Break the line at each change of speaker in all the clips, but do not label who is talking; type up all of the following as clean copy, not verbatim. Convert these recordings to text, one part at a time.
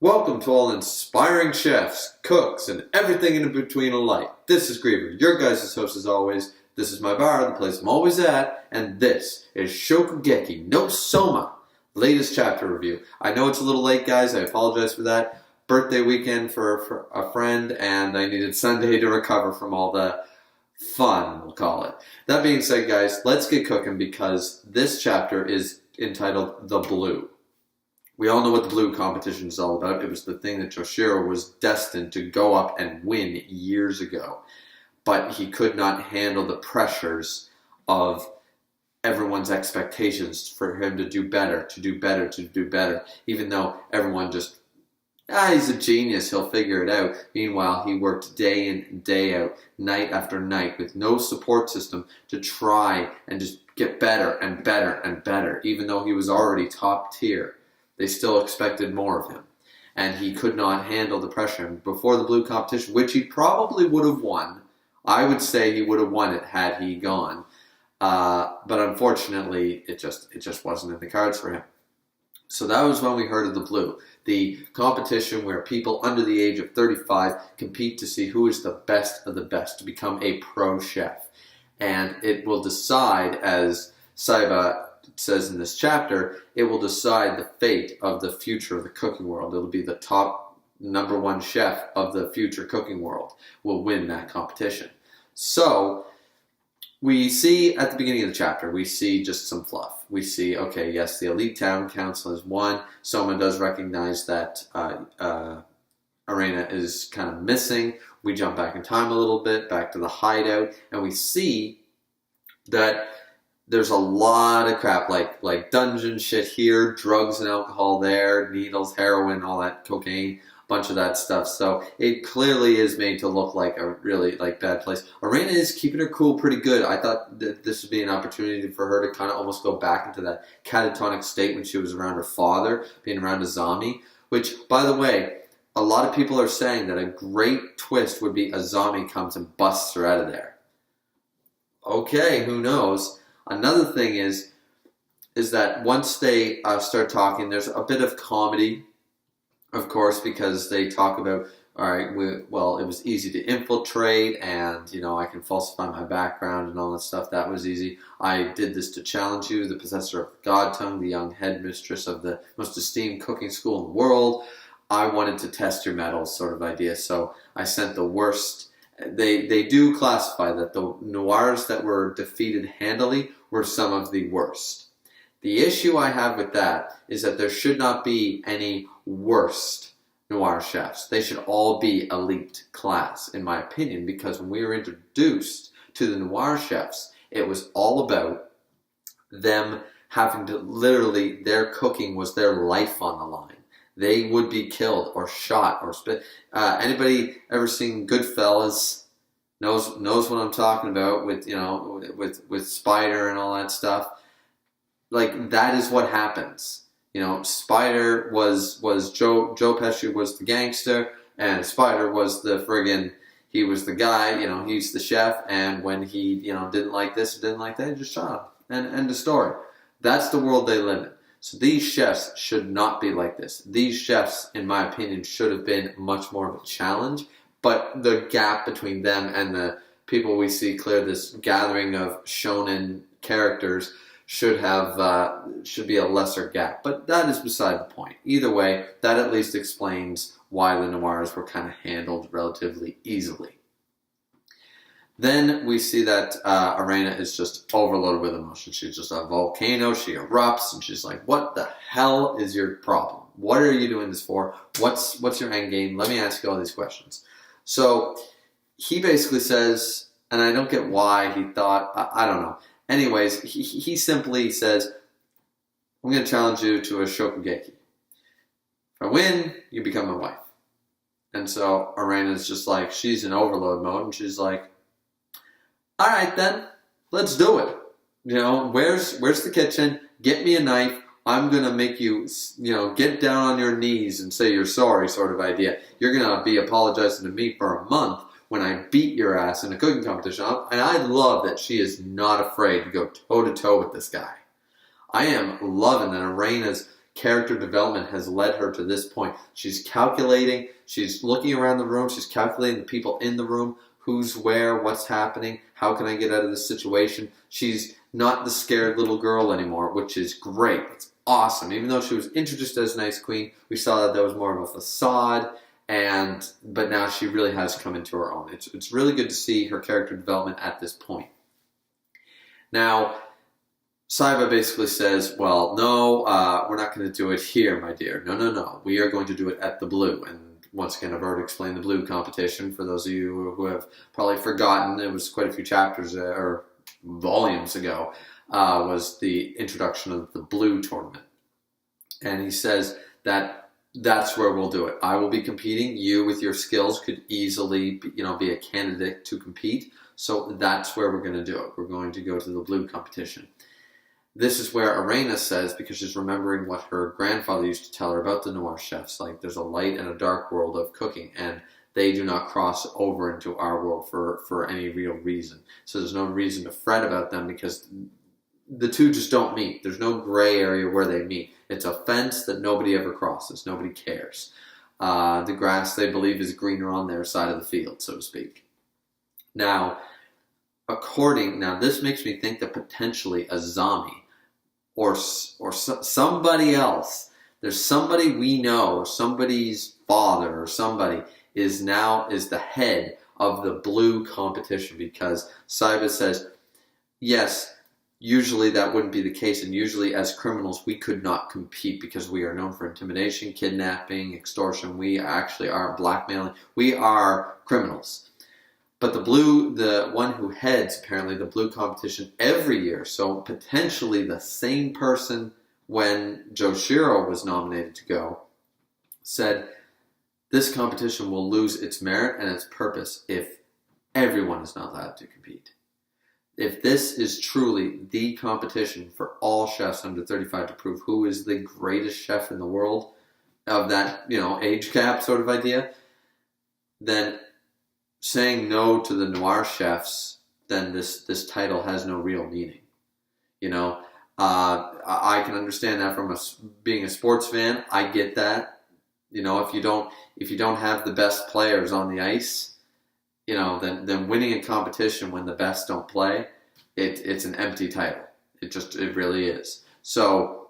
Welcome to all inspiring chefs, cooks, and everything in between alike. This is Griever, your guys' host as always. This is my bar, the place I'm always at, and this is Shokugeki no Soma, latest chapter review. I know it's a little late, guys. I apologize for that. Birthday weekend for a friend, and I needed Sunday to recover from all the fun, we'll call it. That being said, guys, let's get cooking because this chapter is entitled The Blue. We all know what the blue competition is all about. It was the thing that Toshiro was destined to go up and win years ago. But he could not handle the pressures of everyone's expectations for him to do better, even though everyone just, he's a genius, he'll figure it out. Meanwhile, he worked day in and day out, night after night, with no support system to try and just get better and better and better, even though he was already top tier. They still expected more of him. And he could not handle the pressure. Before the blue competition, which he probably would have won, I would say he would have won it had he gone. But unfortunately, it just wasn't in the cards for him. So that was when we heard of the blue. The competition where people under the age of 35 compete to see who is the best of the best to become a pro chef. And it will decide, as Saiba says in this chapter, it will decide the fate of the future of the cooking world. It'll be the top number one chef of the future cooking world will win that competition. So we see at the beginning of the chapter, we see just some fluff. We see, okay, yes, the elite town council is one. Soma does recognize that Arena is kind of missing. We jump back in time a little bit, back to the hideout, and we see that there's a lot of crap, like dungeon shit here, drugs and alcohol there, needles, heroin, all that, cocaine, a bunch of that stuff. So it clearly is made to look like a really bad place. Arena is keeping her cool pretty good. I thought that this would be an opportunity for her to kind of almost go back into that catatonic state when she was around her father, being around Azami, which, by the way, a lot of people are saying that a great twist would be Azami comes and busts her out of there. Okay, who knows? Another thing is that once they start talking, there's a bit of comedy, of course, because they talk about, all right, it was easy to infiltrate, and, I can falsify my background and all that stuff. That was easy. I did this to challenge you, the possessor of God Tongue, the young headmistress of the most esteemed cooking school in the world. I wanted to test your mettle sort of idea, so I sent the worst. They do classify that the noirs that were defeated handily were some of the worst. The issue I have with that is that there should not be any worst noir chefs. They should all be elite class, in my opinion, because when we were introduced to the noir chefs, it was all about them having to literally, their cooking was their life on the line. They would be killed or shot or spit. Anybody ever seen Goodfellas knows what I'm talking about with Spider and all that stuff. Like, that is what happens. Spider was Joe Pesci was the gangster, and Spider was he was the guy. He's the chef, and when he didn't like this or didn't like that, he just shot him. And end of story. That's the world they live in. So these chefs should not be like this. These chefs, in my opinion, should have been much more of a challenge. But the gap between them and the people we see clear, this gathering of shonen characters, should be a lesser gap. But that is beside the point. Either way, that at least explains why the noirs were kind of handled relatively easily. Then we see that Arena is just overloaded with emotion. She's just a volcano. She erupts, and she's like, what the hell is your problem? What are you doing this for? What's your end game? Let me ask you all these questions. So he basically says, and I don't get why he thought, I don't know. Anyways, he simply says, I'm going to challenge you to a Shokugeki. If I win, you become my wife. And so Arena's just like, she's in overload mode, and she's like, all right, then, let's do it. Where's the kitchen? Get me a knife. I'm going to make you, get down on your knees and say you're sorry sort of idea. You're going to be apologizing to me for a month when I beat your ass in a cooking competition. And I love that she is not afraid to go toe-to-toe with this guy. I am loving that Arena's character development has led her to this point. She's calculating, she's looking around the room, she's calculating the people in the room, who's where, what's happening, how can I get out of this situation. She's not the scared little girl anymore, which is great. It's awesome. Even though she was introduced as an Ice Queen, we saw that was more of a facade, but now she really has come into her own. It's really good to see her character development at this point. Now, Saiba basically says, well, no, we're not going to do it here, my dear. No. We are going to do it at the Blue. And once again, I've already explained the Blue competition. For those of you who have probably forgotten, it was quite a few chapters or volumes ago, was the introduction of the Blue tournament. And he says that that's where we'll do it. I will be competing. You, with your skills, could easily be a candidate to compete. So that's where we're going to do it. We're going to go to the Blue competition. This is where Arena says, because she's remembering what her grandfather used to tell her about the noir chefs, like there's a light and a dark world of cooking, and they do not cross over into our world for any real reason. So there's no reason to fret about them because the two just don't meet. There's no gray area where they meet. It's a fence that nobody ever crosses. Nobody cares. The grass, they believe, is greener on their side of the field, so to speak. Now, this makes me think that potentially Azami or somebody else, there's somebody we know, or somebody's father, or somebody is the head of the Blue competition, because Saiba says, yes, usually that wouldn't be the case, and usually as criminals we could not compete because we are known for intimidation, kidnapping, extortion. We actually are blackmailing. We are criminals. But the Blue, the one who heads apparently the Blue competition every year, so potentially the same person when Joshiro was nominated to go, said this competition will lose its merit and its purpose if everyone is not allowed to compete. If this is truly the competition for all chefs under 35 to prove who is the greatest chef in the world of that, age gap sort of idea, then saying no to the noir chefs, then this title has no real meaning. I can understand that from being a sports fan. I get that. If you don't have the best players on the ice, then winning a competition when the best don't play, it's an empty title. It really is. So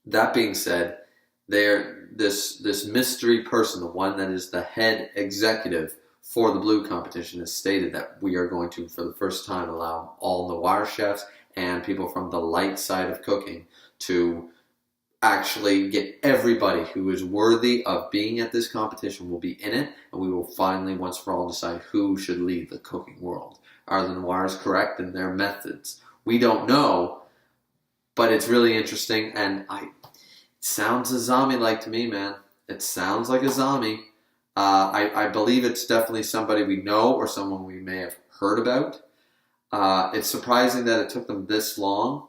that being said, this mystery person, the one that is the head executive for the Blue competition, has stated that we are going to, for the first time, allow all noir chefs and people from the light side of cooking to actually get everybody who is worthy of being at this competition will be in it, and we will finally, once for all, decide who should lead the cooking world. Are the noirs correct in their methods? We don't know, but it's really interesting, and it sounds Azami-like to me, man. It sounds like Azami. I believe it's definitely somebody we know or someone we may have heard about. It's surprising that it took them this long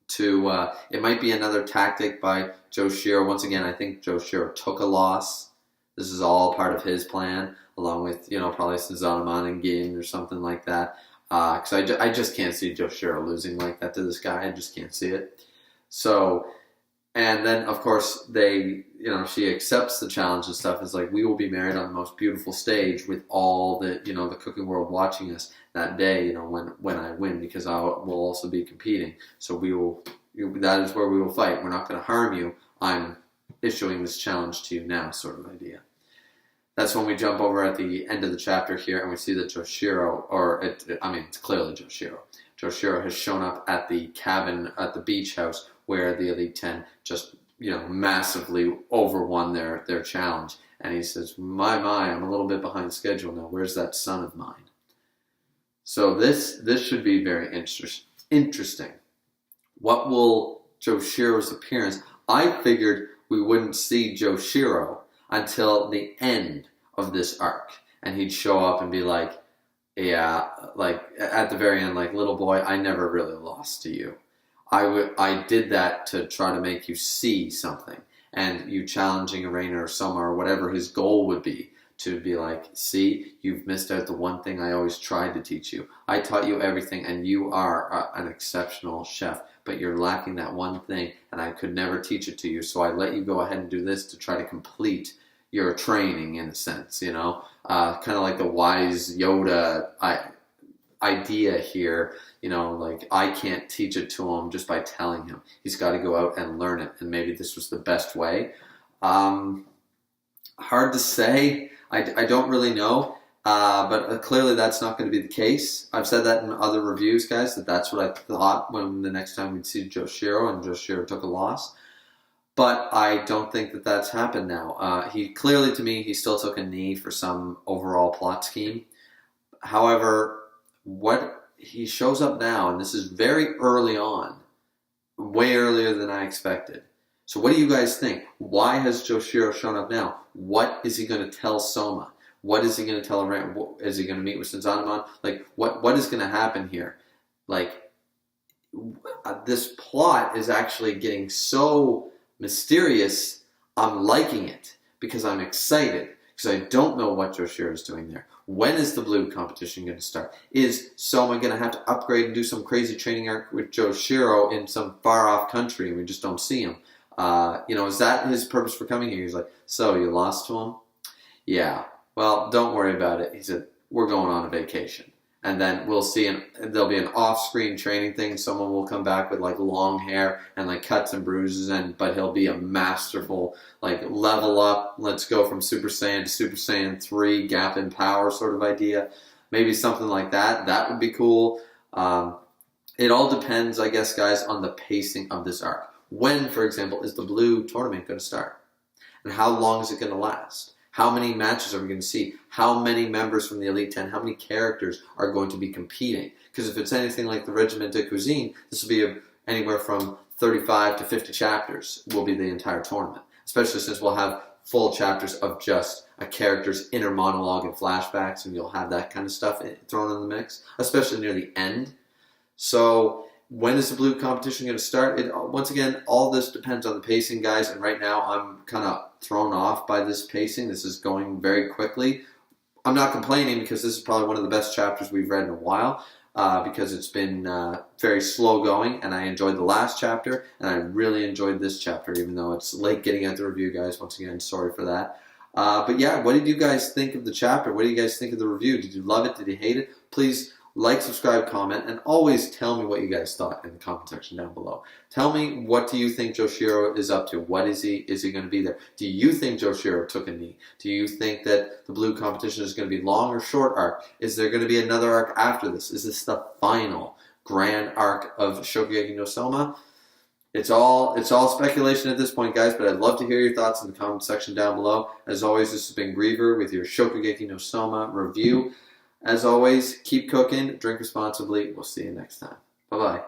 to, it might be another tactic by Joshiro. Once again, I think Joshiro took a loss. This is all part of his plan, along with, probably Suzuman and Gin or something like that. Because I just can't see Joshiro losing like that to this guy. I just can't see it. So, and then, of course, she accepts the challenge and stuff. It's like, we will be married on the most beautiful stage with all the cooking world watching us that day, when I win, because I will also be competing. So that is where we will fight. We're not going to harm you. I'm issuing this challenge to you now, sort of idea. That's when we jump over at the end of the chapter here, and we see that Joshiro, it's clearly Joshiro. Joshiro has shown up at the cabin at the beach house where the Elite 10 just, massively overwon their challenge. And he says, my, I'm a little bit behind schedule now. Where's that son of mine? So this should be very interesting. What will Joshiro's appearance? I figured we wouldn't see Joshiro until the end of this arc. And he'd show up and be like, yeah, like at the very end, like, little boy, I never really lost to you. I did that to try to make you see something, and you challenging Arena or Soma or whatever his goal would be to be like, see, you've missed out the one thing I always tried to teach you. I taught you everything, and you are an exceptional chef, but you're lacking that one thing, and I could never teach it to you, so I let you go ahead and do this to try to complete your training, in a sense, you know? Kind of like the wise Yoda idea here, you know, like I can't teach it to him just by telling him. He's got to go out and learn it, and maybe this was the best way. Hard to say. I don't really know, but clearly that's not going to be the case. I've said that in other reviews, guys, that's what I thought when the next time we'd see Joshiro, and Joshiro took a loss. But I don't think that that's happened now. He clearly, to me, he still took a knee for some overall plot scheme. However, what he shows up now, and this is very early on, way earlier than I expected. So what do you guys think? Why has Joshiro shown up now? What is he going to tell Soma? What is he going to tell Aran? Is he going to meet with Senzanamon? Like, what is going to happen here? Like, this plot is actually getting so mysterious. I'm liking it because I'm excited because I don't know what Joshiro is doing there. When is the blue competition going to start? Is Soma going to have to upgrade and do some crazy training arc with Joshiro in some far-off country and we just don't see him? You know, is that his purpose for coming here? He's like, so you lost to him? Yeah. Well, don't worry about it. He said, we're going on a vacation. And then we'll see, there'll be an off-screen training thing. Someone will come back with like long hair and like cuts and bruises, but he'll be a masterful, like level up, let's go from Super Saiyan to Super Saiyan 3, gap in power sort of idea. Maybe something like that. That would be cool. It all depends, I guess, guys, on the pacing of this arc. When, for example, is the blue tournament going to start? And how long is it going to last? How many matches are we going to see? How many members from the Elite 10, how many characters are going to be competing? Because if it's anything like the Regiment de Cuisine, this will be anywhere from 35 to 50 chapters will be the entire tournament. Especially since we'll have full chapters of just a character's inner monologue and flashbacks, and you'll have that kind of stuff thrown in the mix, especially near the end. So when is the blue competition going to start? Once again, all this depends on the pacing, guys, and right now I'm kind of thrown off by this pacing. This is going very quickly. I'm not complaining because this is probably one of the best chapters we've read in a while because it's been very slow going, and I enjoyed the last chapter, and I really enjoyed this chapter, even though it's late getting out the review, guys. Once again, sorry for that. But yeah, what did you guys think of the chapter? What do you guys think of the review? Did you love it? Did you hate it? Please like, subscribe, comment, and always tell me what you guys thought in the comment section down below. Tell me, what do you think Joshiro is up to? What is he going to be there? Do you think Joshiro took a knee? Do you think that the blue competition is going to be long or short arc? Is there going to be another arc after this? Is this the final grand arc of Shokugeki no Soma? It's all speculation at this point, guys, but I'd love to hear your thoughts in the comment section down below. As always, this has been Griever with your Shokugeki no Soma review. As always, keep cooking, drink responsibly. We'll see you next time. Bye-bye.